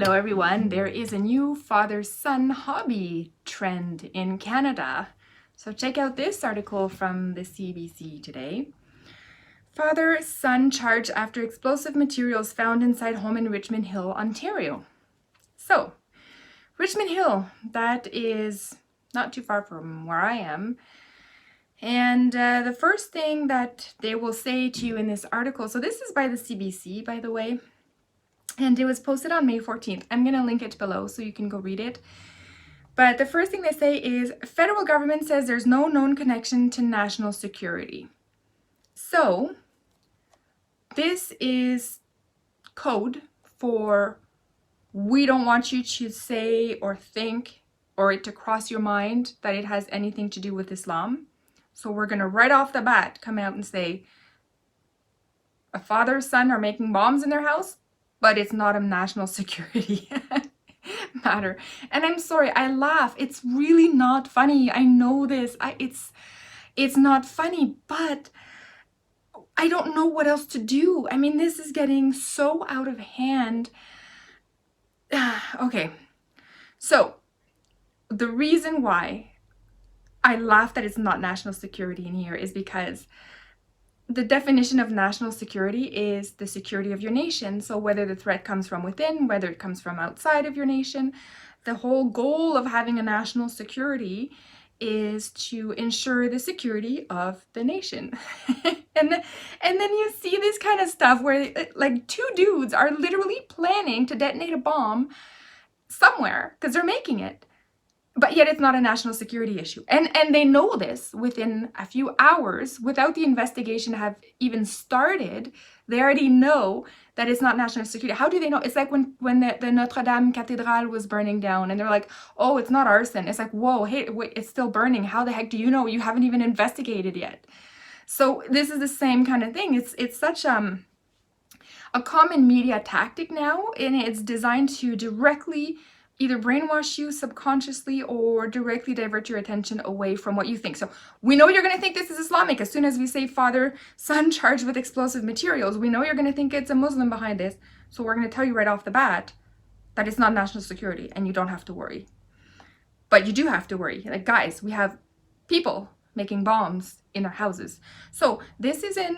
Hello everyone, there is a new father-son hobby trend in Canada. So check out this article from the CBC today. Father-son charged after explosive materials found inside home in Richmond Hill, Ontario. So, Richmond Hill, that is not too far from where I am. And the first thing that they will say to you in this article, so this is by the CBC, by the way, and it was posted on May 14th. I'm going to link it below so you can go read it. But the first thing they say is, federal government says there's no known connection to national security. So this is code for we don't want you to say or think or it to cross your mind that it has anything to do with Islam. So we're going to right off the bat come out and say a father and son are making bombs in their house, but it's not a national security matter. And I'm sorry, I laugh. It's really not funny. I know this. It's not funny, but I don't know what else to do. I mean, this is getting so out of hand. Okay, so the reason why I laugh that it's not national security in here is because the definition of national security is the security of your nation. So whether the threat comes from within, whether it comes from outside of your nation, the whole goal of having a national security is to ensure the security of the nation. and then you see this kind of stuff where like two dudes are literally planning to detonate a bomb somewhere because they're making it. But yet it's not a national security issue. And they know this within a few hours, without the investigation have even started. They already know that it's not national security. How do they know? It's like when the Notre Dame Cathedral was burning down and they're like, oh, it's not arson. It's like, whoa, hey, wait, it's still burning. How the heck do you know? You haven't even investigated yet. So this is the same kind of thing. It's such a common media tactic now, and it's designed to directly either brainwash you subconsciously or directly divert your attention away from what you think. So we know you're going to think this is Islamic. As soon as we say father-son charged with explosive materials, we know you're going to think it's a Muslim behind this. So we're going to tell you right off the bat that it's not national security and you don't have to worry. But you do have to worry. Like, guys, we have people making bombs in their houses. So this is in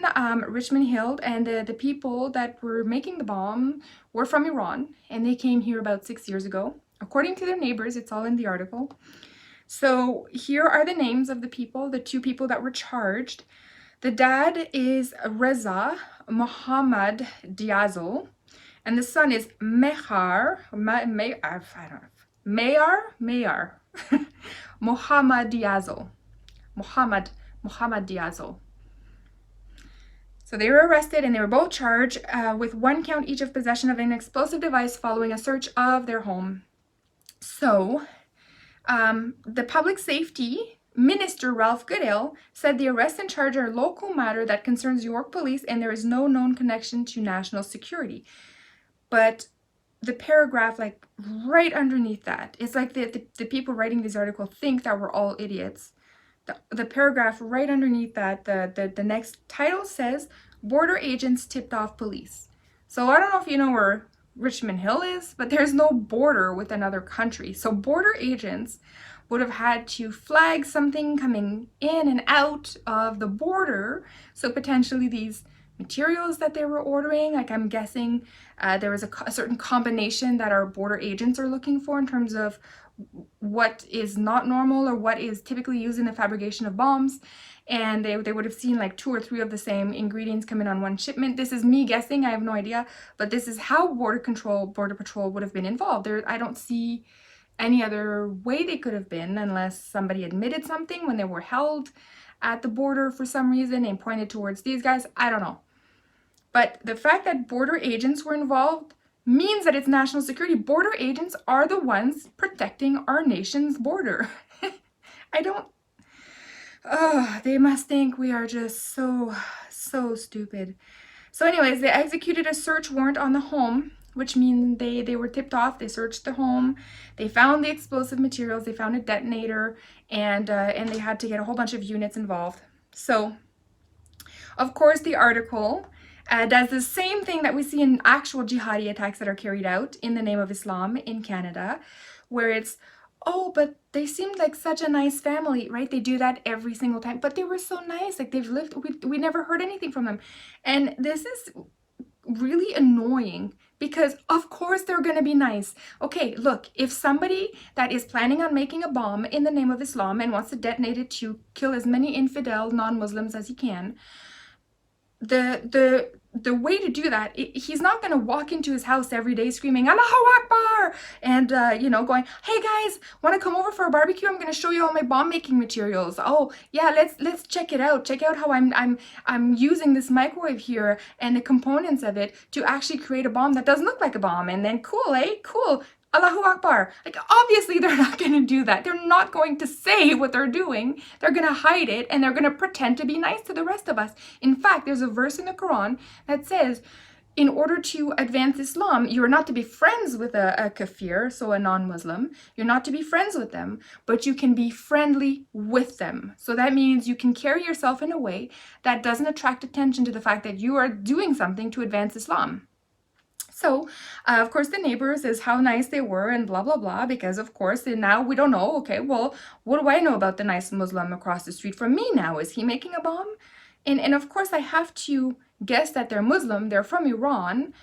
Richmond Hill, and the people that were making the bomb were from Iran, and they came here about 6 years ago. According to their neighbors, it's all in the article. So here are the names of the people, the two people that were charged. The dad is Reza Mohammad Diazo, and the son is Mehar, Mayar, Mohammad Diazo. Mohammad Diazo. So they were arrested and they were both charged with 1 count each of possession of an explosive device following a search of their home. So the public safety minister, Ralph Goodale, said the arrest and charge are a local matter that concerns York police and there is no known connection to national security. But the paragraph, like right underneath that, it's like the people writing this article think that we're all idiots. The paragraph right underneath that, the next title says, border agents tipped off police. So I don't know if you know where Richmond Hill is, but there's no border with another country. So border agents would have had to flag something coming in and out of the border. So potentially these materials that they were ordering, like I'm guessing there was a certain combination that our border agents are looking for in terms of what is not normal or what is typically used in the fabrication of bombs, and they would have seen like 2 or 3 of the same ingredients come in on one shipment. This is me guessing, I have no idea, but this is how border patrol would have been involved. I don't see any other way they could have been unless somebody admitted something when they were held at the border for some reason and pointed towards these guys. I don't know, but the fact that border agents were involved means that it's national security. Border agents are the ones protecting our nation's border. They must think we are just so stupid. So anyways, they executed a search warrant on the home, which means they were tipped off. They searched the home, they found the explosive materials, they found a detonator, and they had to get a whole bunch of units involved. So of course the article does the same thing that we see in actual jihadi attacks that are carried out in the name of Islam in Canada, where it's, oh, but they seemed like such a nice family, right? They do that every single time, but they were so nice. Like they've lived, we never heard anything from them. And this is really annoying because of course they're going to be nice. Okay, look, if somebody that is planning on making a bomb in the name of Islam and wants to detonate it to kill as many infidel non-Muslims as he can, the way to do that, he's not going to walk into his house every day screaming Allahu Akbar and going, hey guys, want to come over for a barbecue? I'm going to show you all my bomb making materials. Oh yeah, let's check it out. Check out how I'm using this microwave here and the components of it to actually create a bomb that doesn't look like a bomb. And then cool, cool, Allahu Akbar. Like, obviously they're not going to do that. They're not going to say what they're doing. They're going to hide it and they're going to pretend to be nice to the rest of us. In fact, there's a verse in the Quran that says, in order to advance Islam, you're not to be friends with a kafir, so a non-Muslim. You're not to be friends with them, but you can be friendly with them. So that means you can carry yourself in a way that doesn't attract attention to the fact that you are doing something to advance Islam. So, of course, the neighbors is how nice they were and blah, blah, blah, because, of course, and now we don't know, okay, well, what do I know about the nice Muslim across the street from me now? Is he making a bomb? And of course, I have to guess that they're Muslim, they're from Iran,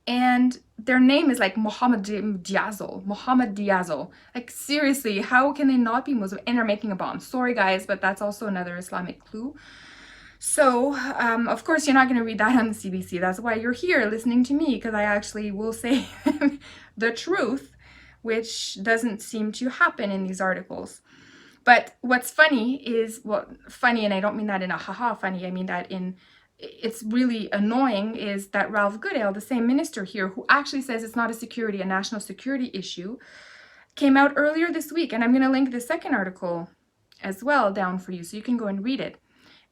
and their name is like Mohammed Diazo. Like, seriously, how can they not be Muslim? And they're making a bomb. Sorry, guys, but that's also another Islamic clue. So, of course, you're not going to read that on the CBC. That's why you're here listening to me, because I actually will say the truth, which doesn't seem to happen in these articles. But what's funny is, well, funny, and I don't mean that in a haha funny, I mean that in, it's really annoying, is that Ralph Goodale, the same minister here, who actually says it's not a national security issue, came out earlier this week, and I'm going to link the second article as well down for you, so you can go and read it.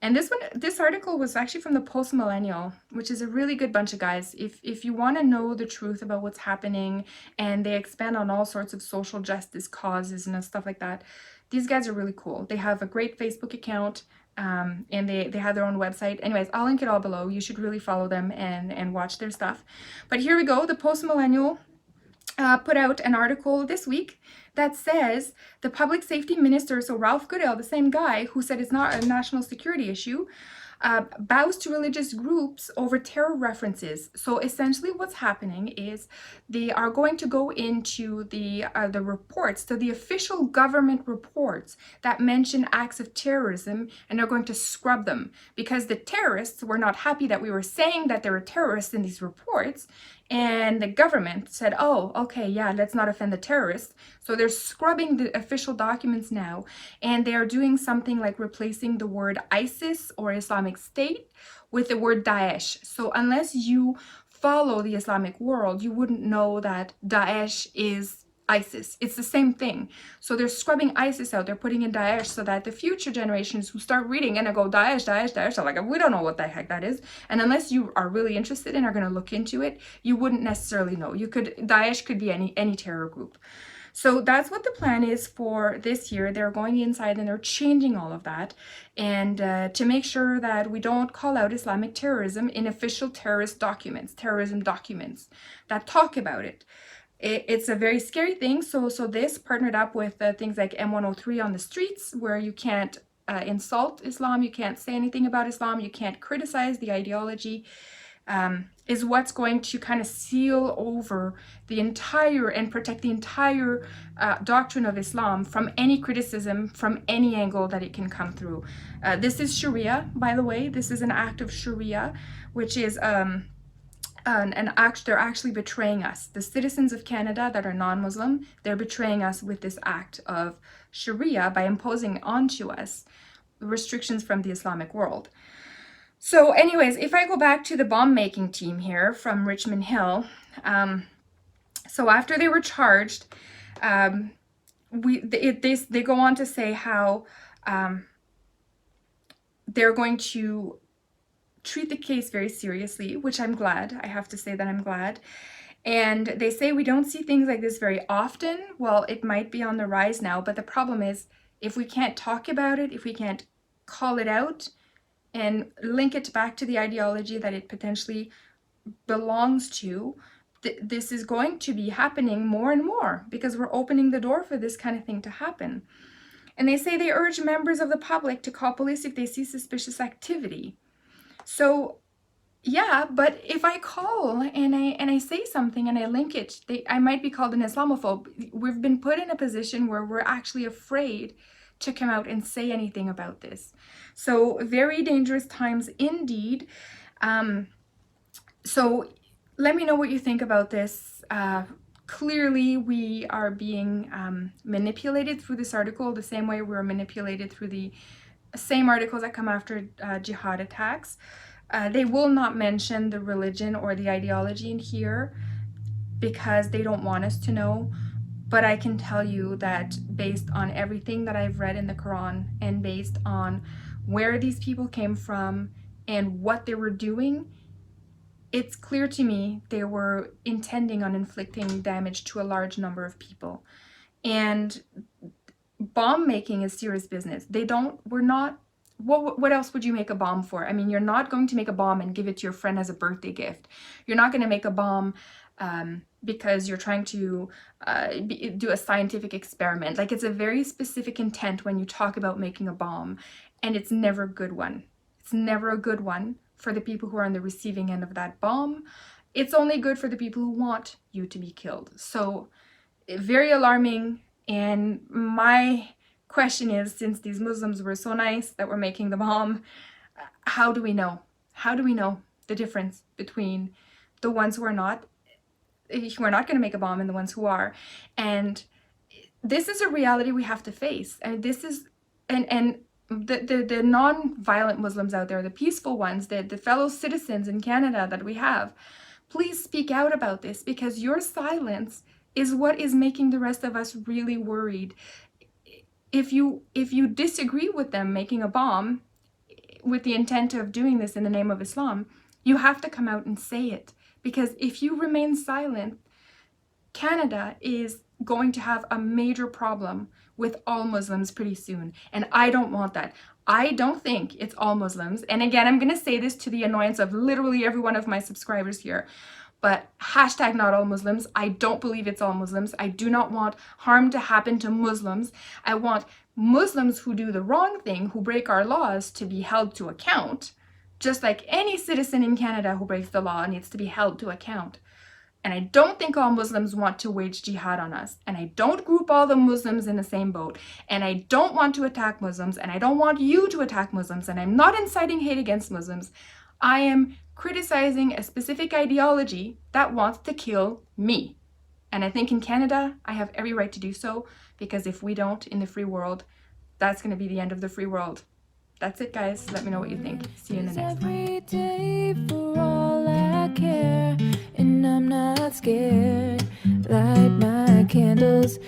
And this article was actually from the Post Millenial, which is a really good bunch of guys. If you want to know the truth about what's happening, and they expand on all sorts of social justice causes and stuff like that, these guys are really cool. They have a great Facebook account, and they have their own website. Anyways, I'll link it all below. You should really follow them and watch their stuff. But here we go. The Post Millenial put out an article this week that says the public safety minister, so Ralph Goodale, the same guy who said it's not a national security issue, bows to religious groups over terror references. So essentially what's happening is they are going to go into the reports, so the official government reports that mention acts of terrorism, and they're going to scrub them because the terrorists were not happy that we were saying that there were terrorists in these reports. And the government said, oh, okay, yeah, let's not offend the terrorists. So they're scrubbing the official documents now, and they're doing something like replacing the word ISIS or Islamic State with the word Daesh. So unless you follow the Islamic world, you wouldn't know that Daesh is ISIS. It's the same thing. So they're scrubbing ISIS out. They're putting in Daesh so that the future generations who start reading and go Daesh, Daesh, Daesh, are like, we don't know what the heck that is. And unless you are really interested and are going to look into it, you wouldn't necessarily know. Daesh could be any terror group. So that's what the plan is for this year. They're going inside and they're changing all of that, and to make sure that we don't call out Islamic terrorism in official terrorism documents that talk about it. It's a very scary thing. So this partnered up with things like M103 on the streets, where you can't insult Islam, you can't say anything about Islam, you can't criticize the ideology, is what's going to kind of seal over the entire and protect the entire doctrine of Islam from any criticism from any angle that it can come through. This is Sharia, by the way. This is an act of Sharia, which is an act. They're actually betraying us. The citizens of Canada that are non-Muslim, they're betraying us with this act of Sharia by imposing onto us restrictions from the Islamic world. So anyways, if I go back to the bomb making team here from Richmond Hill, so after they were charged, they go on to say how they're going to treat the case very seriously, which I'm glad. I have to say that I'm glad. And they say we don't see things like this very often. Well, it might be on the rise now, but the problem is if we can't talk about it, if we can't call it out, and link it back to the ideology that it potentially belongs to, this is going to be happening more and more because we're opening the door for this kind of thing to happen. And they say they urge members of the public to call police if they see suspicious activity. So yeah, but if I call and I say something and I link it, I might be called an Islamophobe. We've been put in a position where we're actually afraid to come out and say anything about this. So very dangerous times indeed. So let me know what you think about this. Clearly, we are being manipulated through this article the same way we were manipulated through the same articles that come after jihad attacks. They will not mention the religion or the ideology in here because they don't want us to know. But I can tell you that based on everything that I've read in the Quran and based on where these people came from and what they were doing, it's clear to me they were intending on inflicting damage to a large number of people. And bomb making is serious business. What else would you make a bomb for? I mean, you're not going to make a bomb and give it to your friend as a birthday gift. You're not going to make a bomb because you're trying to do a scientific experiment. Like, it's a very specific intent when you talk about making a bomb, and it's never a good one. It's never a good one for the people who are on the receiving end of that bomb. It's only good for the people who want you to be killed. So very alarming. And my question is, since these Muslims were so nice that were making the bomb, how do we know? How do we know the difference between the ones who are not going to make a bomb and the ones who are? And this is a reality we have to face. And this is, and the non-violent Muslims out there, the peaceful ones, the fellow citizens in Canada that we have, please speak out about this, because your silence is what is making the rest of us really worried. If you disagree with them making a bomb with the intent of doing this in the name of Islam, you have to come out and say it, because if you remain silent, Canada is going to have a major problem with all Muslims pretty soon. And I don't want that. I don't think it's all Muslims. And again, I'm going to say this to the annoyance of literally every one of my subscribers here, but hashtag not all Muslims. I don't believe it's all Muslims. I do not want harm to happen to Muslims. I want Muslims who do the wrong thing, who break our laws, to be held to account, just like any citizen in Canada who breaks the law needs to be held to account. And I don't think all Muslims want to wage jihad on us. And I don't group all the Muslims in the same boat. And I don't want to attack Muslims. And I don't want you to attack Muslims. And I'm not inciting hate against Muslims. I am criticizing a specific ideology that wants to kill me. And I think in Canada, I have every right to do so, because if we don't in the free world, that's going to be the end of the free world. That's it, guys. Let me know what you think. See you in the next one. Every day for all I care, and I'm not scared. Light my candles